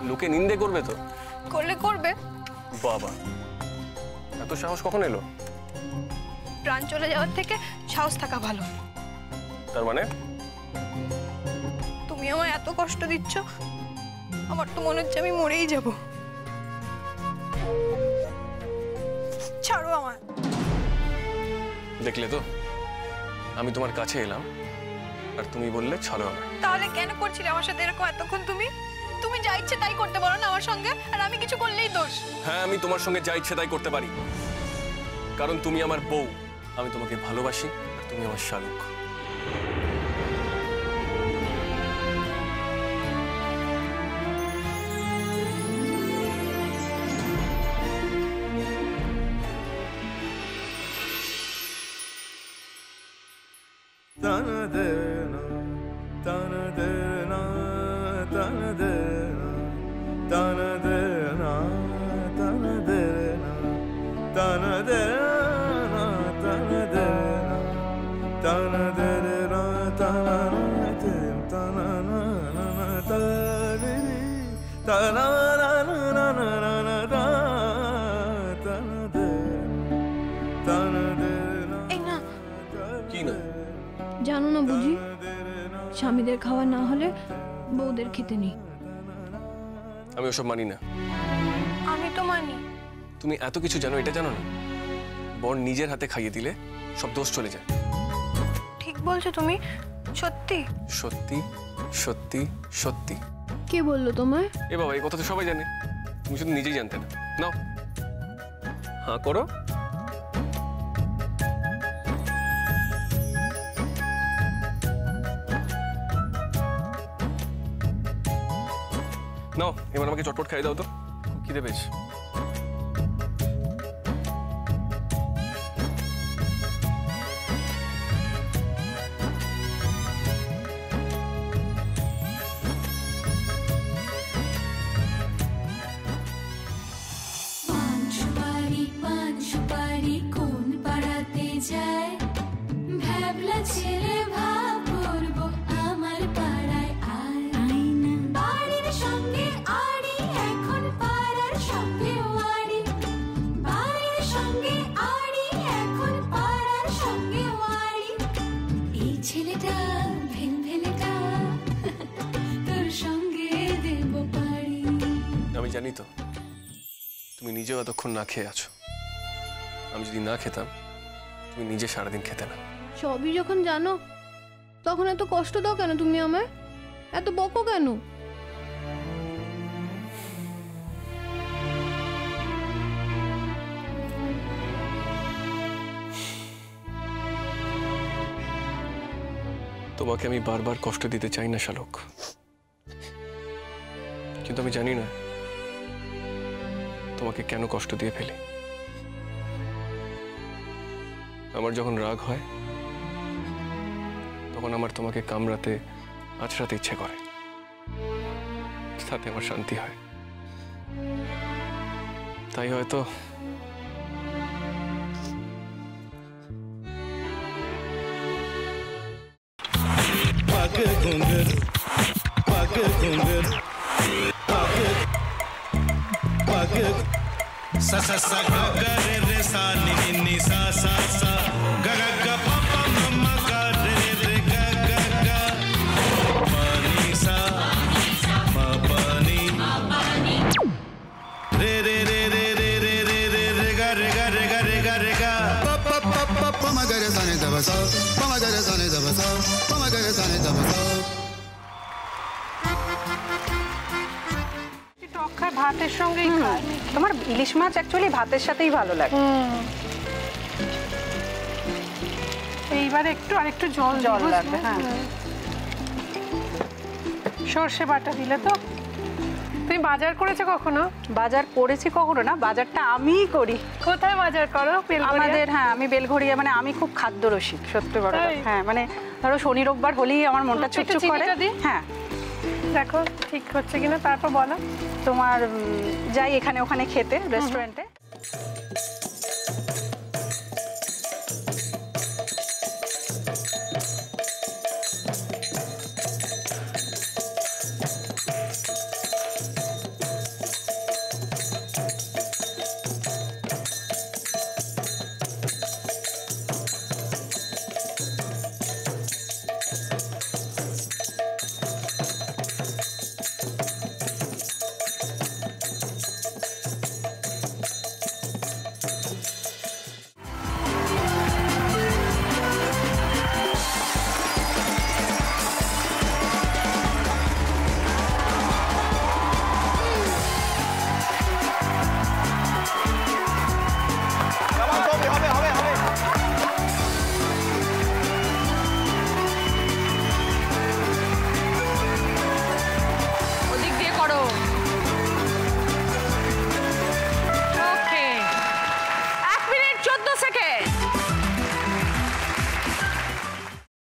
লোকে নিন্দে করবে তো? করলে করবে। বাবা, এত সাহস কখন এলো? প্রাণ চলে যাওয়ার থেকে সাহস থাকা ভালো। তার মানে? তুমি আমায় এত কষ্ট দিচ্ছ, আমার তো মনে হচ্ছে আমি মরেই যাব। ছাড়ো আমায়। দেখলে তো, আমি তোমার কাছে এলাম আর তুমি বললে ছাড়ো আমায়। তাহলে কেন করছিলে আমার সাথে এরকম এতক্ষণ? তুমি যা ইচ্ছে তাই করতে পারো না আমার সঙ্গে, আর আমি কিছু করলেই দোষ। হ্যাঁ, আমি তোমার সঙ্গে যা ইচ্ছে তাই করতে পারি, কারণ তুমি আমার বউ। আমি তোমাকে ভালোবাসি আর তুমি আমার শালুক। জানো না বুঝি, স্বামীদের খাওয়া না হলে বউদের খেতে নেই। আমি ওসব মানি না। আমি তো মানি। তুমি এত কিছু জানো, এটা জানো না? বর নিজের হাতে খাইয়ে দিলে সব দোষ চলে যায়। ঠিক বলছো তুমি। সত্যি সত্যি সত্যি সত্যি। কে বললো তোমায়? এ বাবা, এই কথা তো সবাই জানে, তুমি শুধু নিজেই জানতে না। নাও, হ্যাঁ করো। নাও, এবার আমাকে চটপট খাইয়ে দাও তো, খুব খিদে পেয়েছে। আমি জানি তো তুমি নিজেও এতক্ষণ না খেয়ে আছো। আমি যদি না খেতাম, তুমি নিজে সারাদিন খেতে না। সবই যখন জানো, তখন এত কষ্ট দাও কেন তুমি আমায়? এত বকো কেন? তোমাকে আমি বারবার কষ্ট দিতে চাই না শালক, কিন্তু আমি জানি না তোমাকে কেন কষ্ট দিয়ে ফেলি। আমার যখন রাগ হয়, তখন আমার তোমাকে কামড়াতে আছড়াতে ইচ্ছে করে, তাতে আমার শান্তি হয়। তাই হয়তো sa sa sa ga ga re re sa ni ni ni sa sa sa ga ga ga pa pa ma ma ga re re ga ga ga pa ni sa ma pa ni re re re re re re re re re ga re ga re ga re ga re ga pa pa pa pa pa ma ga re sa ni da ba sa pa ma ga re sa ni da ba sa pa ma ga re sa ni da ba sa ভাতের সঙ্গেই খায়। তোমার ইলিশ মাছ actually ভাতের সাথেই ভালো লাগে। এইবার আরেকটু জল লাগবে। হ্যাঁ, সর্ষে বাটা দিলে তো। তুমি বাজার করেছো কখনো? বাজার করেছি কখনো না, বাজারটা আমিই করি। কোথায় বাজার করো? আমাদের, হ্যাঁ, আমি বেলঘড়িয়া, মানে আমি খুব খাদ্য রসিক, সত্যি বড়। হ্যাঁ, মানে ধরো শনি রোববার হলেই আমার মনটা চুপচুপ করে। হ্যাঁ, দেখো ঠিক হচ্ছে কিনা, তারপর বলো। তোমার যাই এখানে ওখানে খেতে, রেস্টুরেন্টে।